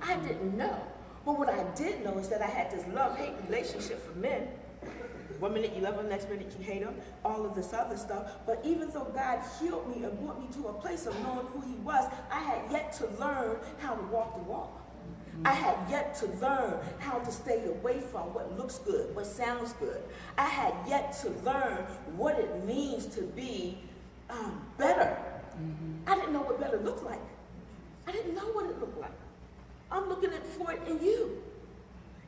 I didn't know. But what I did know is that I had this love-hate relationship for men. One minute you love them, next minute you hate them, all of this other stuff. But even though God healed me and brought me to a place of knowing who he was, I had yet to learn how to walk the walk. I had yet to learn how to stay away from what looks good, what sounds good. I had yet to learn what it means to be better. I didn't know what better looked like. I didn't know what it looked like. I'm looking for it in you.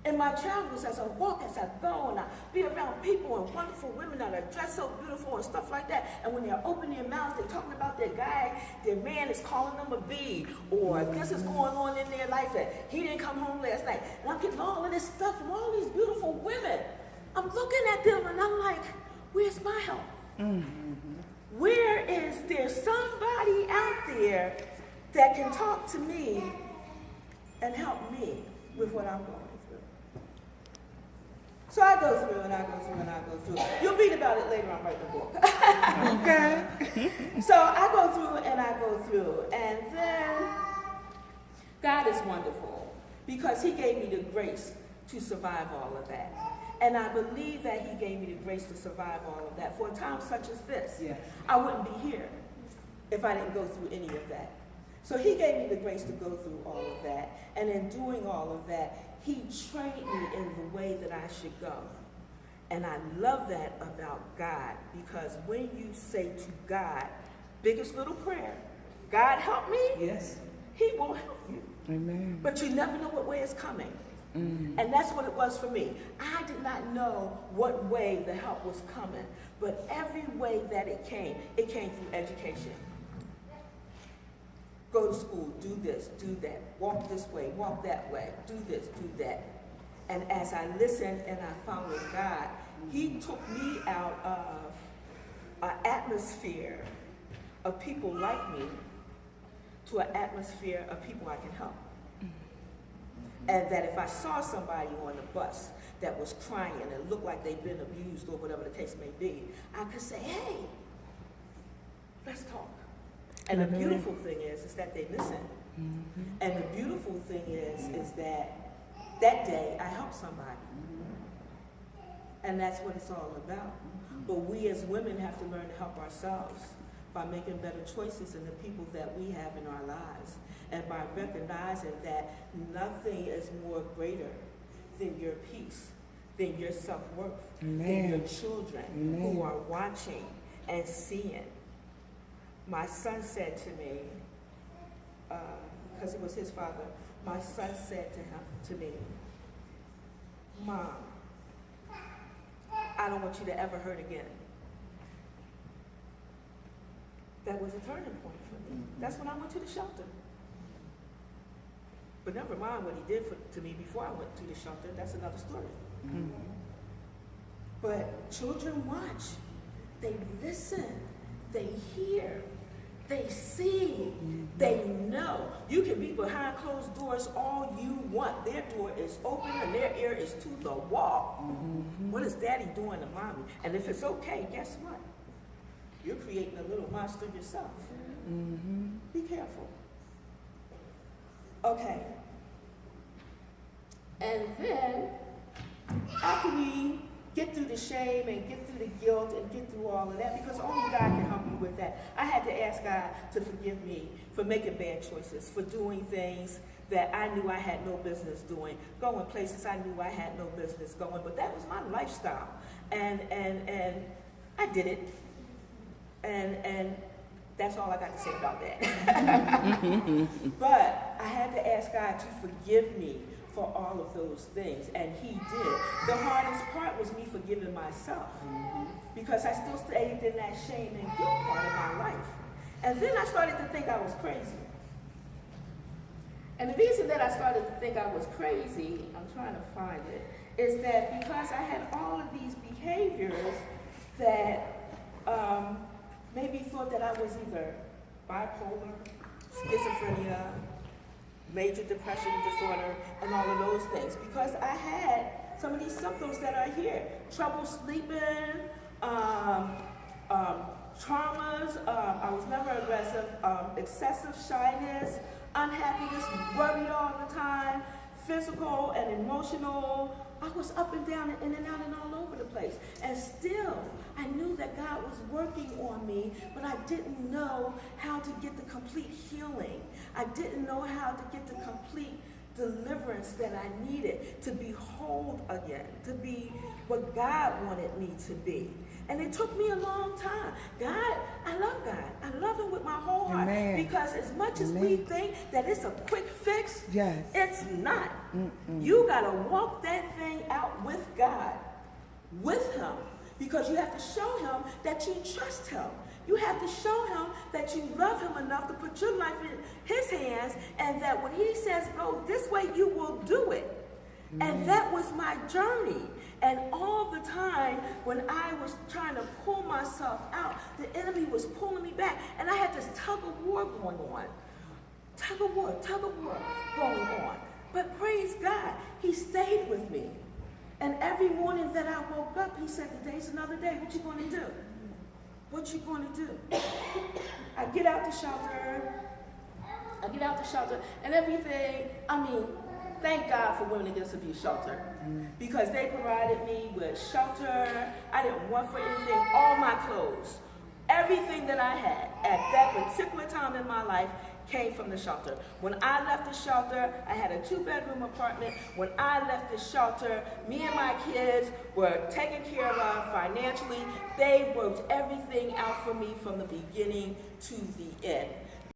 In my travels, as I walk, as I go, and I be around people and wonderful women that are dressed so beautiful and stuff like that, and when they're opening their mouths, they're talking about their guy, their man is calling them a B, or this is going on in their life, that he didn't come home last night. And I'm getting all of this stuff from all these beautiful women. I'm looking at them and I'm like, where's my help? Where is there somebody out there that can talk to me and help me with what I'm going through? So I go through and I go through and I go through. You'll read about it later on, writing the book. Okay? So I go through and I go through. And then God is wonderful because he gave me the grace to survive all of that. And I believe that he gave me the grace to survive all of that for a time such as this. Yeah. I wouldn't be here if I didn't go through any of that. So he gave me the grace to go through all of that. And in doing all of that, he trained me in the way that I should go. And I love that about God, because when you say to God, biggest little prayer, God help me, yes, he will help you. Amen. But you never know what way it's coming. And that's what it was for me. I did not know what way the help was coming, but every way that it came through education. Go to school, do this, do that, walk this way, walk that way, do this, do that. And as I listened and I followed God, he took me out of an atmosphere of people like me to an atmosphere of people I can help. And that if I saw somebody on the bus that was crying and looked like they'd been abused or whatever the case may be, I could say, hey, let's talk. And the beautiful thing is that they listen. And the beautiful thing is that day I helped somebody. And that's what it's all about. But we as women have to learn to help ourselves by making better choices in the people that we have in our lives. And by recognizing that nothing is more greater than your peace, than your self-worth, than your children who are watching and seeing. My son said to me, because it was his father, my son said to me, Mom, I don't want you to ever hurt again. That was a turning point for me. That's when I went to the shelter. But never mind what he did to me before I went to the shelter. That's another story. But children watch. They listen. They hear. They see. They know. You can be behind closed doors all you want. Their door is open and their ear is to the wall. What is daddy doing to mommy? And if it's okay, guess what? You're creating a little monster yourself. Be careful. Okay. And then, after we get through the shame and get through the guilt and get through all of that, because only God can help you with that, I had to ask God to forgive me for making bad choices, for doing things that I knew I had no business doing, going places I knew I had no business going, but that was my lifestyle. And I did it. And that's all I got to say about that. But I had to ask God to forgive me for all of those things, and he did. The hardest part was me forgiving myself, because I still stayed in that shame and guilt part of my life. And then I started to think I was crazy. And the reason that I started to think I was crazy, I'm trying to find it, is that because I had all of these behaviors that maybe thought that I was either bipolar, schizophrenia, major depression disorder, and all of those things. Because I had some of these symptoms that are here. Trouble sleeping, traumas, I was never aggressive, excessive shyness, unhappiness, worried all the time, physical and emotional. I was up and down and in and out and all over the place. And still, I knew that God was working on me, but I didn't know how to get the complete healing. I didn't know how to get the complete deliverance that I needed to be whole again, to be what God wanted me to be. And it took me a long time. God, I love God. I love him with my whole heart. Amen. Because as much as we think that it's a quick fix, yes, it's not. You got to walk that thing out with God, with him, because you have to show him that you trust him. You have to show him that you love him enough to put your life in his hands, and that when he says go this way, you will do it. And that was my journey. And all the time when I was trying to pull myself out, the enemy was pulling me back. And I had this tug of war going on. Tug of war going on. But praise God, he stayed with me. And every morning that I woke up, he said, today's another day. What you going to do? What you going to do? I get out the shelter. And everything, thank God for Women Against Abuse Shelter, because they provided me with shelter. I didn't want for anything. All my clothes, everything that I had at that particular time in my life came from the shelter. When I left the shelter, I had a 2-bedroom apartment. When I left the shelter, me and my kids were taken care of financially. They worked everything out for me from the beginning to the end.